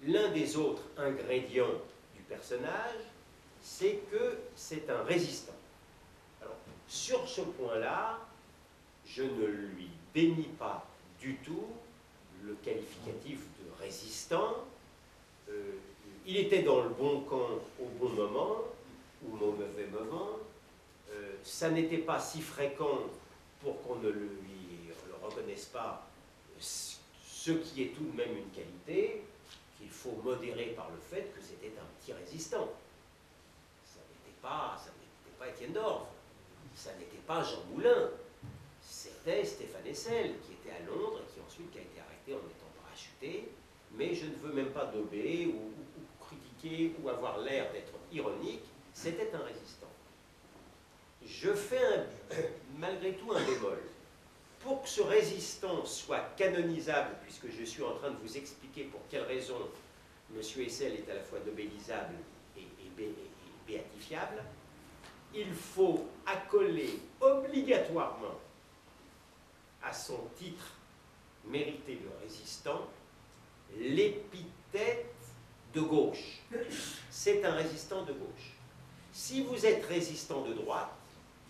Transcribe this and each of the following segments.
l'un des autres ingrédients du personnage, c'est que c'est un résistant. Alors, sur ce point-là, je ne lui dénie pas du tout le qualificatif de résistant. Il était dans le bon camp au bon moment, ou au mauvais moment. Ça n'était pas si fréquent pour qu'on ne le reconnaisse pas, ce qui est tout de même une qualité, qu'il faut modérer par le fait que c'était un petit résistant. Ça n'était pas Étienne d'Orve, ça n'était pas Jean Moulin, c'était Stéphane Hessel, qui était à Londres et qui ensuite a été arrêté en étant parachuté. Mais je ne veux même pas dober ou critiquer ou avoir l'air d'être ironique, c'était un résistant. Je fais malgré tout un bémol. Pour que ce résistant soit canonisable, puisque je suis en train de vous expliquer pour quelles raisons M. Hessel est à la fois nobélisable et béatifiable, il faut accoler obligatoirement à son titre mérité de résistant l'épithète de gauche. C'est un résistant de gauche. Si vous êtes résistant de droite,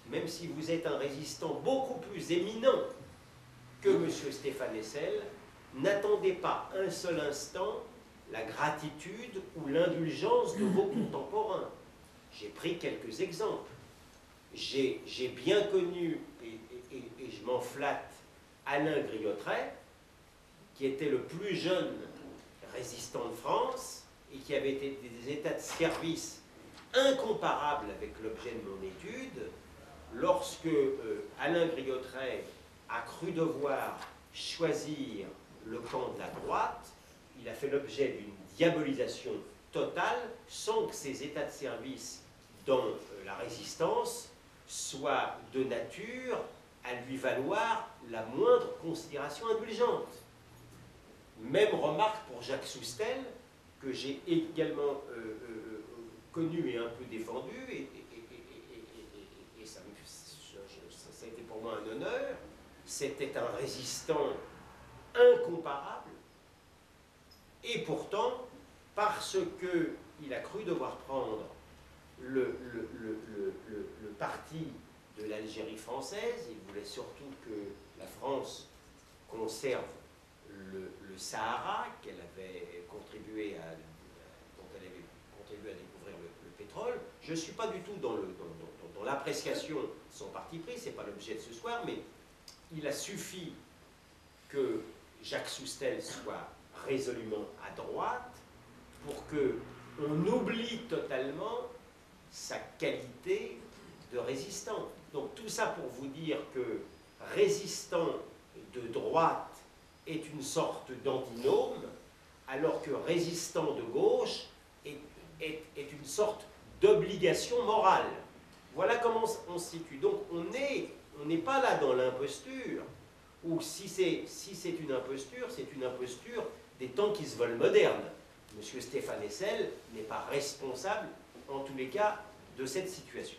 même si vous êtes un résistant beaucoup plus éminent que M. Stéphane Hessel, n'attendez pas un seul instant la gratitude ou l'indulgence de vos contemporains. J'ai pris quelques exemples. J'ai bien connu, et je m'en flatte, Alain Griotret, qui était le plus jeune résistant de France et qui avait été des états de service incomparables avec l'objet de mon étude. Lorsque Alain Griotret a cru devoir choisir le camp de la droite, il a fait l'objet d'une diabolisation totale sans que ses états de service dans la résistance soient de nature à lui valoir la moindre considération indulgente. Même remarque pour Jacques Soustel, que j'ai également connu et un peu défendu, et ça a été pour moi un honneur. C'était un résistant incomparable, et pourtant, parce qu'il a cru devoir prendre le parti de l'Algérie française, il voulait surtout que la France conserve le Sahara, dont elle avait contribué à découvrir le pétrole. Je ne suis pas du tout dans l'appréciation de son parti pris, ce n'est pas l'objet de ce soir, mais il a suffi que Jacques Soustel soit résolument à droite pour qu'on oublie totalement sa qualité de résistant. Donc tout ça pour vous dire que résistant de droite est une sorte d'antinome, alors que résistant de gauche est une sorte d'obligation morale. Voilà comment on se situe. Donc on n'est pas là dans l'imposture, ou si c'est une imposture des temps qui se veulent modernes. Monsieur Stéphane Hessel n'est pas responsable, en tous les cas, de cette situation.